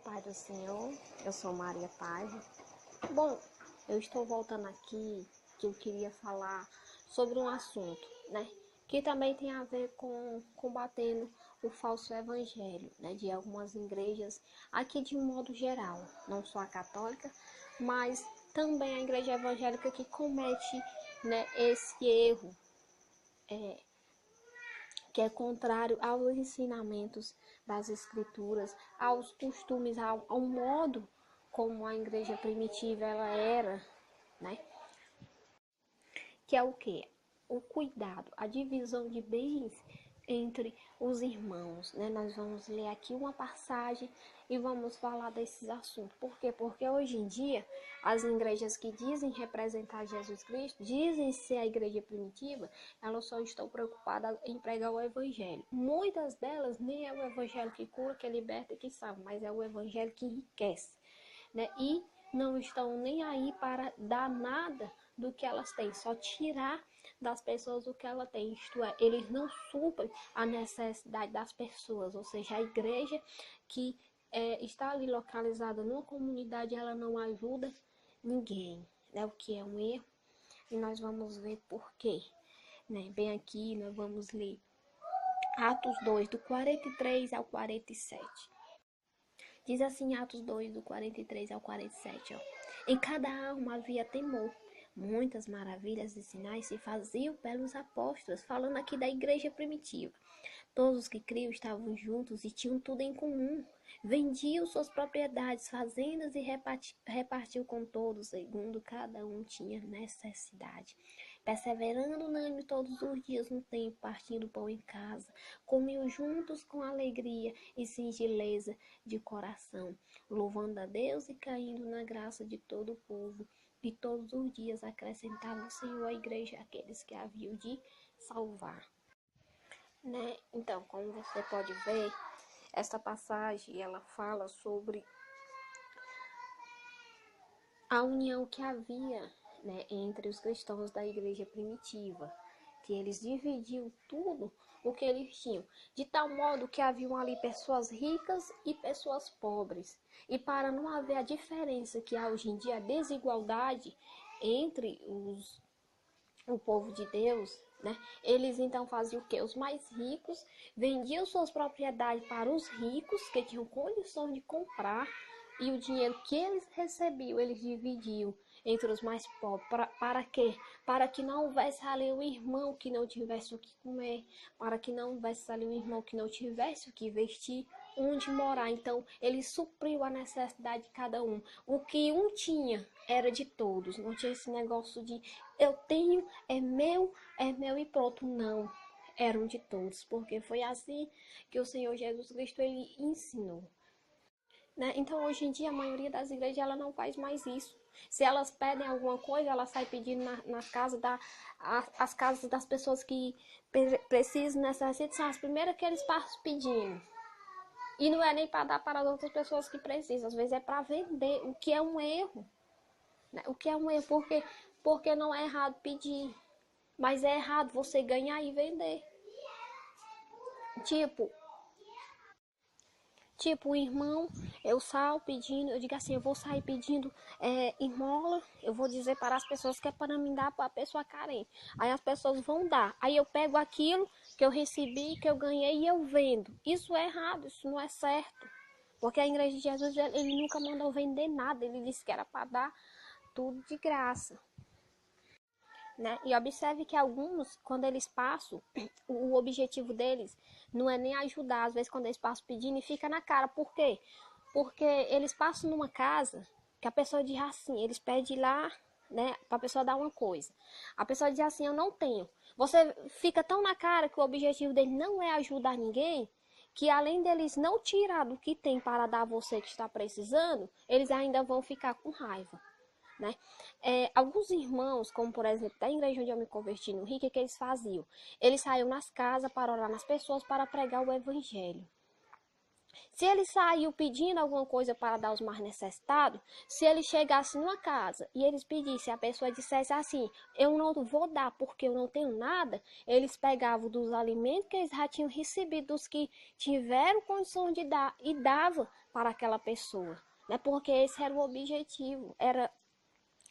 paz do Senhor, eu sou Maria Paz. Bom, eu estou voltando aqui que eu queria falar sobre um assunto, né? Que também tem a ver com combatendo o falso evangelho, né? De algumas igrejas aqui de um modo geral, não só a católica, mas também a igreja evangélica que comete, né, esse erro, que é contrário aos ensinamentos das escrituras, aos costumes, ao modo como a igreja primitiva ela era, né? Que é o quê? O cuidado, a divisão de bens entre os irmãos, né? Nós vamos ler aqui uma passagem e vamos falar desses assuntos. Por quê? Porque hoje em dia, as igrejas que dizem representar Jesus Cristo, dizem ser a igreja primitiva, elas só estão preocupadas em pregar o evangelho. Muitas delas nem é o evangelho que cura, que liberta e que salva, mas é o evangelho que enriquece, né? E não estão nem aí para dar nada do que elas têm, só tirar das pessoas o que ela tem, isto é, eles não suprem a necessidade das pessoas, ou seja, a igreja que está ali localizada numa comunidade, ela não ajuda ninguém, né? O que é um erro, e nós vamos ver por quê, né? Bem aqui, nós vamos ler Atos 2, do 43 ao 47. Diz assim, Atos 2, do 43 ao 47, ó. Em cada alma havia temor. Muitas maravilhas e sinais se faziam pelos apóstolos, falando aqui da igreja primitiva. Todos os que criam estavam juntos e tinham tudo em comum. Vendiam suas propriedades, fazendas e repartiam com todos, segundo cada um tinha necessidade. Perseverando unânime todos os dias no templo, partindo pão em casa, comiam juntos com alegria e singeleza de coração, louvando a Deus e caindo na graça de todo o povo. E todos os dias acrescentava o Senhor à igreja aqueles que haviam de salvar. Né? Então, como você pode ver, essa passagem ela fala sobre a união que havia, né, entre os cristãos da igreja primitiva, que eles dividiam tudo o que eles tinham, de tal modo que haviam ali pessoas ricas e pessoas pobres. E para não haver a diferença que há hoje em dia, a desigualdade entre o povo de Deus, né? Eles então faziam o quê? Os mais ricos vendiam suas propriedades para os ricos que tinham condições de comprar, e o dinheiro que eles recebiam, eles dividiam entre os mais pobres. Para quê? Para que não houvesse ali um irmão que não tivesse o que comer, para que não houvesse ali um irmão que não tivesse o que vestir, onde morar. Então, ele supriu a necessidade de cada um. O que um tinha era de todos. Não tinha esse negócio de eu tenho, é meu e pronto. Não. Eram de todos, porque foi assim que o Senhor Jesus Cristo ele ensinou. Né? Então, hoje em dia, a maioria das igrejas ela não faz mais isso. Se elas pedem alguma coisa, ela sai pedindo nas casas as casas das pessoas que precisam, necessitam, são as primeiras que eles passam pedindo. E não é nem para dar para as outras pessoas que precisam, às vezes é para vender, o que é um erro. Né? O que é um erro, porque não é errado pedir, mas é errado você ganhar e vender. Tipo, um irmão, eu saio pedindo, eu digo assim, eu vou sair pedindo esmola, eu vou dizer para as pessoas que é para me dar para a pessoa carente. Aí as pessoas vão dar, aí eu pego aquilo que eu recebi, que eu ganhei e eu vendo. Isso é errado, isso não é certo. Porque a igreja de Jesus, ele nunca mandou vender nada, ele disse que era para dar tudo de graça. Né? E observe que alguns, quando eles passam, o objetivo deles não é nem ajudar. Às vezes, quando eles passam pedindo, e fica na cara. Por quê? Porque eles passam numa casa que a pessoa diz assim, eles pedem lá, né, para a pessoa dar uma coisa. A pessoa diz assim, eu não tenho. Você fica tão na cara que o objetivo dele não é ajudar ninguém, que além deles não tirar do que tem para dar a você que está precisando, eles ainda vão ficar com raiva. Né? Alguns irmãos, como por exemplo da igreja onde eu me converti no Rio, o que eles faziam? Eles saíam nas casas para orar nas pessoas, para pregar o evangelho. Se ele saiu pedindo alguma coisa para dar aos mais necessitados, se ele chegasse numa casa e eles pedissem, a pessoa dissesse assim, eu não vou dar porque eu não tenho nada, eles pegavam dos alimentos que eles já tinham recebido, dos que tiveram condição de dar, e davam para aquela pessoa, né? Porque esse era o objetivo, era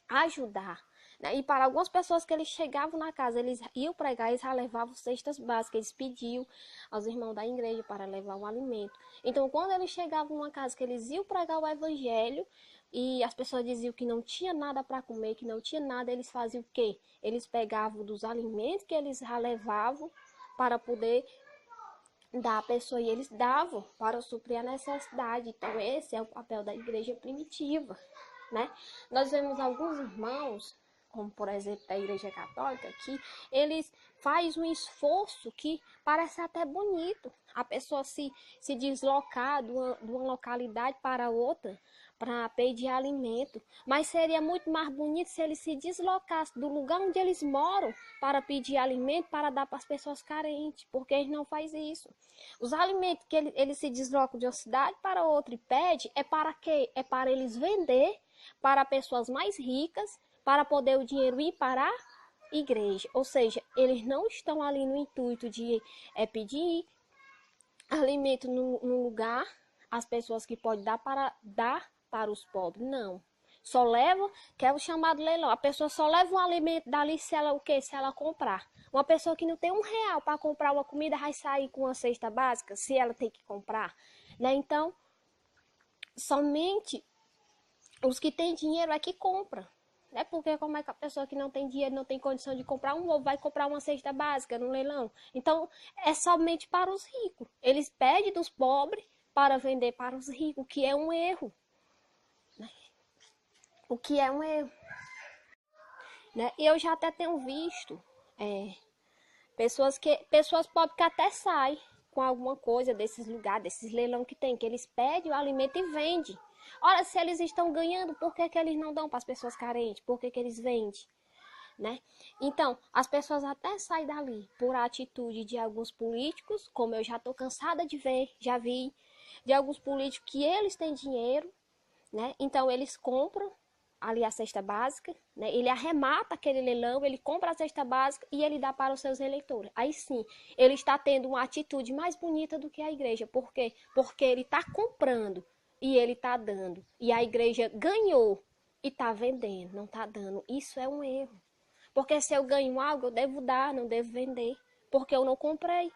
ajudar. Né? E para algumas pessoas que eles chegavam na casa, eles iam pregar, eles já levavam cestas básicas, eles pediam aos irmãos da igreja para levar o alimento. Então, quando eles chegavam numa casa que eles iam pregar o evangelho, e as pessoas diziam que não tinha nada para comer, que não tinha nada, eles faziam o quê? Eles pegavam dos alimentos que eles já levavam para poder dar à pessoa, e eles davam para suprir a necessidade. Então, esse é o papel da igreja primitiva, né? Nós vemos alguns irmãos, como por exemplo da Igreja Católica, que eles fazem um esforço que parece até bonito. A pessoa se deslocar de uma localidade para outra para pedir alimento. Mas seria muito mais bonito se eles se deslocassem do lugar onde eles moram para pedir alimento, para dar para as pessoas carentes, porque eles não fazem isso. Os alimentos que eles se deslocam de uma cidade para outra e pedem, é para quê? É para eles vender para pessoas mais ricas, para poder o dinheiro ir para a igreja. Ou seja, eles não estão ali no intuito de pedir alimento no lugar, as pessoas que podem dar para os pobres. Não. Só leva, que é o chamado leilão. A pessoa só leva um alimento dali se ela o quê? Se ela comprar. Uma pessoa que não tem R$ 1 para comprar uma comida vai sair com uma cesta básica se ela tem que comprar. Né? Então, somente os que têm dinheiro é que compram. Né? Porque como é que a pessoa que não tem dinheiro, não tem condição de comprar um ovo, vai comprar uma cesta básica no leilão? Então, é somente para os ricos. Eles pedem dos pobres para vender para os ricos, o que é um erro. Né? O que é um erro. Né? E eu já até tenho visto pessoas pobres que até saem com alguma coisa desses lugares, desses leilão que tem, que eles pedem o alimento e vendem. Ora, se eles estão ganhando, por que eles não dão para as pessoas carentes? Por que eles vendem? Né? Então, as pessoas até saem dali por atitude de alguns políticos, como eu já estou cansada de ver, já vi, de alguns políticos que eles têm dinheiro, né? Então eles compram ali a cesta básica, né? Ele arremata aquele leilão, ele compra a cesta básica e ele dá para os seus eleitores. Aí sim, ele está tendo uma atitude mais bonita do que a igreja. Por quê? Porque ele está comprando e ele está dando. E a igreja ganhou e está vendendo, não está dando. Isso é um erro. Porque se eu ganho algo, eu devo dar, não devo vender. Porque eu não comprei.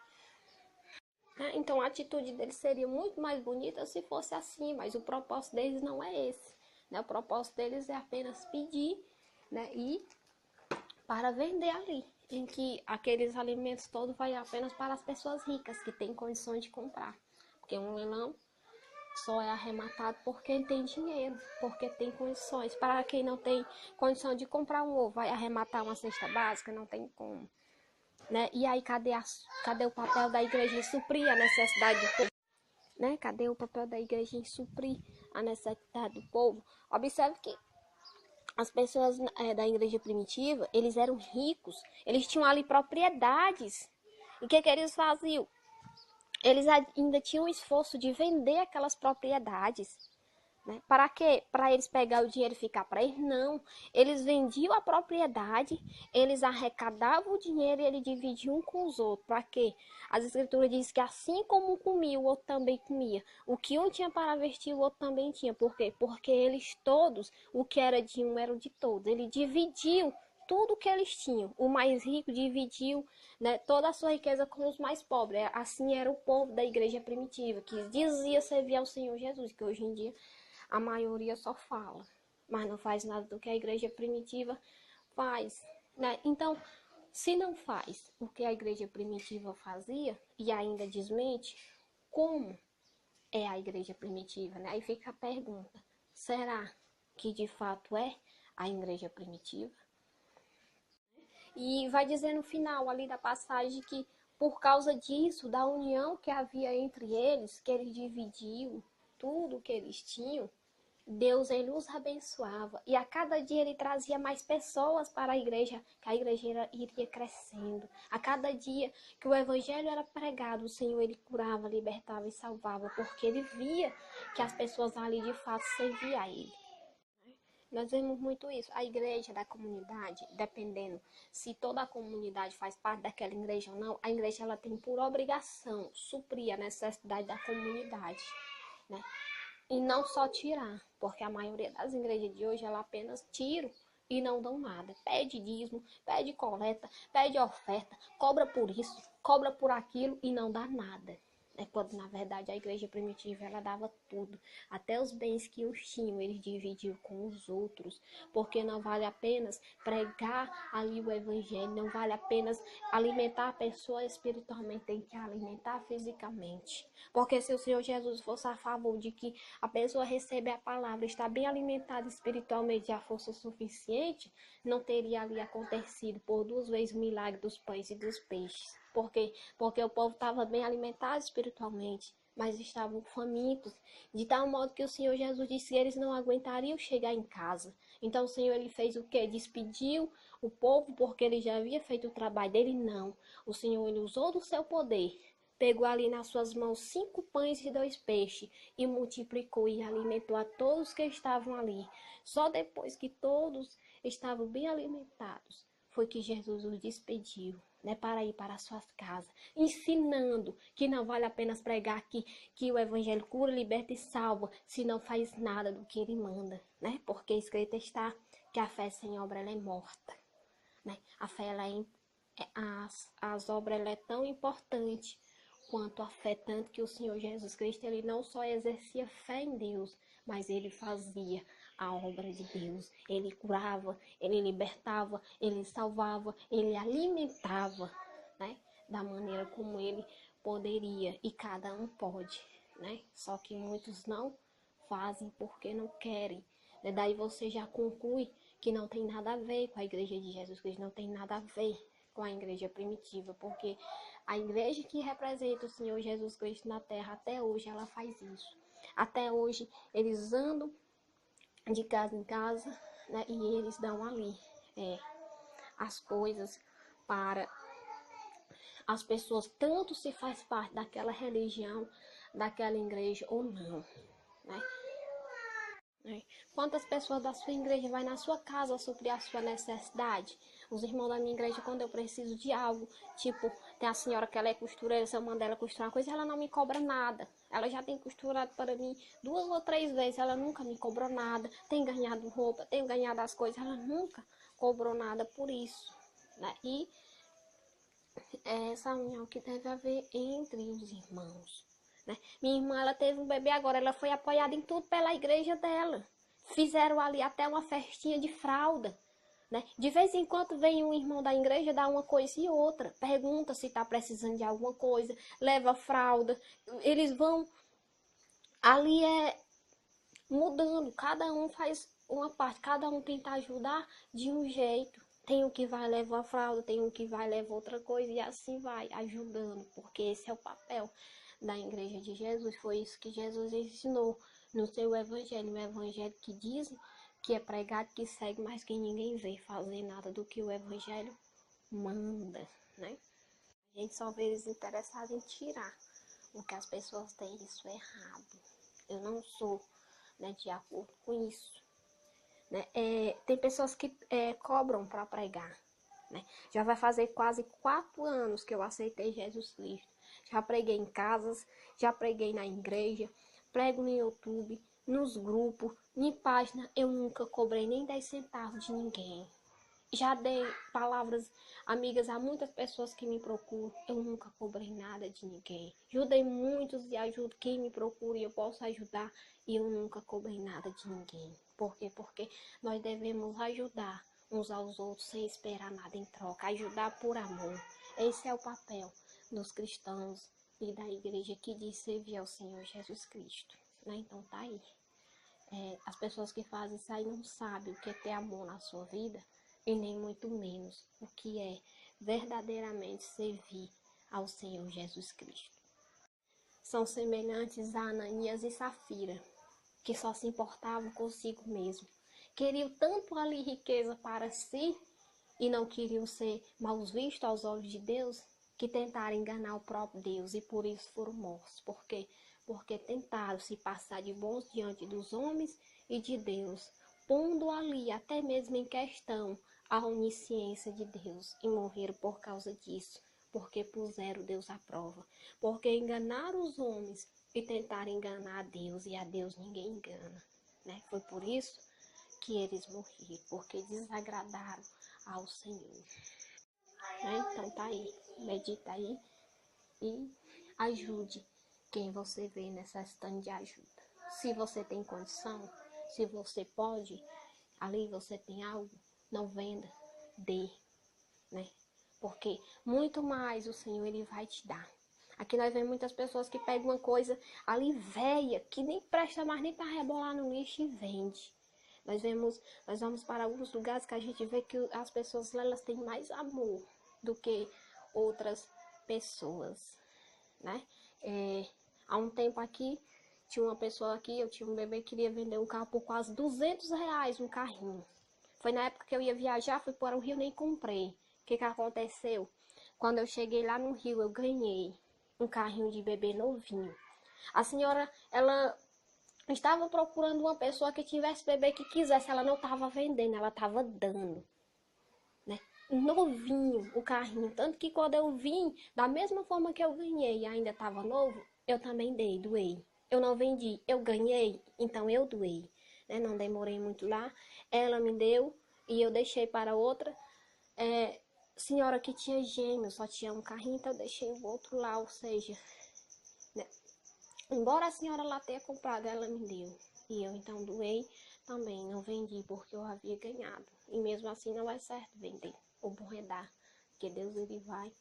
Então a atitude deles seria muito mais bonita se fosse assim, mas o propósito deles não é esse. Né? O propósito deles é apenas pedir, né? E para vender ali, em que aqueles alimentos todos vai apenas para as pessoas ricas que têm condições de comprar. Porque um leilão só é arrematado por quem tem dinheiro, porque tem condições. Para quem não tem condição de comprar um ovo, vai arrematar uma cesta básica, não tem como. Né? E aí, cadê o papel da igreja em suprir a necessidade do povo? Né? Cadê o papel da igreja em suprir a necessidade do povo? Observe que as pessoas da igreja primitiva, eles eram ricos, eles tinham ali propriedades. E o que eles faziam? Eles ainda tinham o esforço de vender aquelas propriedades. Né? Para quê? Para eles pegar o dinheiro e ficar para eles? Não. Eles vendiam a propriedade, eles arrecadavam o dinheiro e eles dividiam com os outros. Para quê? As escrituras dizem que assim como um comia, o outro também comia. O que um tinha para vestir, o outro também tinha. Por quê? Porque eles todos, o que era de um era de todos. Eles dividiam tudo que eles tinham. O mais rico dividiu, né, toda a sua riqueza com os mais pobres. Assim era o povo da igreja primitiva, que dizia servir ao Senhor Jesus, que hoje em dia a maioria só fala, mas não faz nada do que a igreja primitiva faz. Né? Então, se não faz o que a igreja primitiva fazia e ainda desmente, como é a igreja primitiva? Né? Aí fica a pergunta, será que de fato é a igreja primitiva? E vai dizer no final ali da passagem que por causa disso, da união que havia entre eles, que eles dividiam tudo que eles tinham, Deus, ele os abençoava. E a cada dia ele trazia mais pessoas para a igreja, que a igreja iria crescendo. A cada dia que o evangelho era pregado, o Senhor, ele curava, libertava e salvava, porque ele via que as pessoas ali de fato serviam a ele. Nós vemos muito isso. A igreja da comunidade, dependendo se toda a comunidade faz parte daquela igreja ou não, a igreja ela tem por obrigação suprir a necessidade da comunidade, né? E não só tirar, porque a maioria das igrejas de hoje ela apenas tira e não dão nada. Pede dízimo, pede coleta, pede oferta, cobra por isso, cobra por aquilo e não dá nada. É quando na verdade a igreja primitiva ela dava tudo, até os bens que os tinham eles dividiam com os outros, porque não vale apenas pregar ali o evangelho, não vale apenas alimentar a pessoa espiritualmente, tem que alimentar fisicamente. Porque se o Senhor Jesus fosse a favor de que a pessoa recebe a palavra, está bem alimentada espiritualmente e a força suficiente, não teria ali acontecido por 2 vezes o milagre dos pães e dos peixes. Por quê? Porque o povo estava bem alimentado espiritualmente, mas estavam famintos, de tal modo que o Senhor Jesus disse que eles não aguentariam chegar em casa. Então o Senhor ele fez o quê? Despediu o povo porque ele já havia feito o trabalho dele? Não. O Senhor ele usou do seu poder, pegou ali nas suas mãos 5 pães e 2 peixes e multiplicou e alimentou a todos que estavam ali. Só depois que todos estavam bem alimentados foi que Jesus os despediu, né, para ir para suas casas, ensinando que não vale a pena pregar que o evangelho cura, liberta e salva se não faz nada do que ele manda, né? Porque escrito está que a fé sem obra ela é morta, né? A fé ela as obras ela é tão importante quanto a fé, tanto que o Senhor Jesus Cristo ele não só exercia fé em Deus, mas ele fazia a obra de Deus. Ele curava, ele libertava, ele salvava, ele alimentava, né? Da maneira como ele poderia e cada um pode, né? Só que muitos não fazem porque não querem. Daí você já conclui que não tem nada a ver com a igreja de Jesus Cristo, não tem nada a ver com a igreja primitiva, porque a igreja que representa o Senhor Jesus Cristo na terra até hoje, ela faz isso. Até hoje, eles andam de casa em casa, né, e eles dão ali as coisas para as pessoas, tanto se faz parte daquela religião, daquela igreja ou não, né? Quantas pessoas da sua igreja vai na sua casa suprir a sua necessidade? Os irmãos da minha igreja, quando eu preciso de algo, tipo, tem a senhora que ela é costureira, se eu mandar ela costurar uma coisa, ela não me cobra nada. Ela já tem costurado para mim 2 ou 3 vezes, ela nunca me cobrou nada. Tem ganhado roupa, tem ganhado as coisas, ela nunca cobrou nada por isso, né? E é essa união que deve haver entre os irmãos, né? Minha irmã, ela teve um bebê agora, ela foi apoiada em tudo pela igreja dela. Fizeram ali até uma festinha de fralda, né? De vez em quando vem um irmão da igreja dar uma coisa e outra, pergunta se está precisando de alguma coisa, leva fralda. Eles vão ali mudando, cada um faz uma parte, cada um tenta ajudar de um jeito. Tem um que vai levar a fralda, tem um que vai levar outra coisa e assim vai ajudando, porque esse é o papel da igreja de Jesus. Foi isso que Jesus ensinou no seu evangelho, o evangelho que dizem que é pregado, que segue, mas que ninguém vê fazer nada do que o evangelho manda, né? A gente só vê eles interessados em tirar o que as pessoas têm, isso é errado. Eu não sou, né, de acordo com isso, né? Tem pessoas que cobram para pregar, né? Já vai fazer quase 4 anos que eu aceitei Jesus Cristo. Já preguei em casas, já preguei na igreja, prego no YouTube, nos grupos, em página. Eu nunca cobrei nem 10 centavos de ninguém. Já dei palavras amigas a muitas pessoas que me procuram. Eu nunca cobrei nada de ninguém. Ajudei muitos e ajudo quem me procura e eu posso ajudar. E eu nunca cobrei nada de ninguém. Por quê? Porque nós devemos ajudar uns aos outros sem esperar nada em troca. Ajudar por amor. Esse é o papel dos cristãos e da igreja que diz servir ao Senhor Jesus Cristo, né? Então tá aí. As pessoas que fazem isso aí não sabem o que é ter amor na sua vida e nem muito menos o que é verdadeiramente servir ao Senhor Jesus Cristo. São semelhantes a Ananias e Safira. que só se importavam consigo mesmo. Queriam tanto ali riqueza para si e não queriam ser maus vistos aos olhos de Deus, que tentaram enganar o próprio Deus e por isso foram mortos. Por quê? Porque tentaram se passar de bons diante dos homens e de Deus, pondo ali até mesmo em questão a onisciência de Deus, e morreram por causa disso, porque puseram Deus à prova, porque enganaram os homens e tentaram enganar a Deus, e a Deus ninguém engana, né? Foi por isso que eles morreram, porque desagradaram ao Senhor, né? Então tá aí, medita aí e ajude quem você vê necessitando de ajuda. Se você tem condição, se você pode, ali você tem algo, não venda, dê, né? Porque muito mais o Senhor ele vai te dar. Aqui nós vemos muitas pessoas que pegam uma coisa ali velha, que nem presta mais nem para rebolar no lixo e vende. Nós vamos para alguns lugares que a gente vê que as pessoas elas têm mais amor do que outras pessoas, né? Há um tempo aqui, tinha uma pessoa aqui, eu tinha um bebê que queria vender um carro por quase R$ 200, um carrinho. Foi na época que eu ia viajar, fui para o Rio, nem comprei. O que aconteceu? Quando eu cheguei lá no Rio, eu ganhei um carrinho de bebê novinho. A senhora, ela estava procurando uma pessoa que tivesse bebê que quisesse. Ela não estava vendendo, ela estava dando, né? Novinho o carrinho. Tanto que quando eu vim, da mesma forma que eu ganhei e ainda estava novo, eu também doei. Eu não vendi, eu ganhei, então eu doei, né? Não demorei muito lá. Ela me deu e eu deixei para outra senhora que tinha gêmeos, só tinha um carrinho, então eu deixei o outro lá, ou seja, né? Embora a senhora lá tenha comprado, ela me deu. E eu então doei também, não vendi porque eu havia ganhado. E mesmo assim não é certo vender. O bom é dar, porque Deus ele vai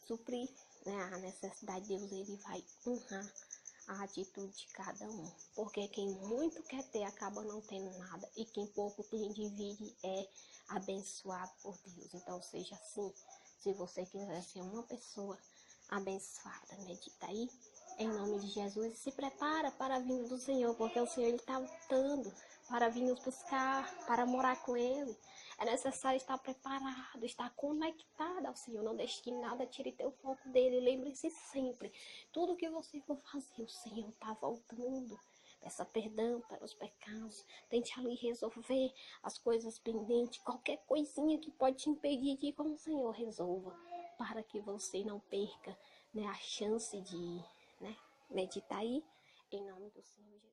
suprir, né, a necessidade de Deus, ele vai honrar a atitude de cada um. Porque quem muito quer ter acaba não tendo nada. E quem pouco tem divide é abençoado por Deus. Então seja assim. Se você quiser ser uma pessoa abençoada, medita aí em nome de Jesus e se prepara para a vinda do Senhor, porque o Senhor está lutando para vir nos buscar, para morar com Ele. É necessário estar preparado, estar conectado ao Senhor. Não deixe que nada tire teu foco dele. Lembre-se sempre, tudo que você for fazer, o Senhor está voltando. Peça perdão pelos pecados. Tente ali resolver as coisas pendentes. Qualquer coisinha que pode te impedir de ir com o Senhor, resolva. Para que você não perca, né, a chance de ir, né? Medita aí, em nome do Senhor Jesus.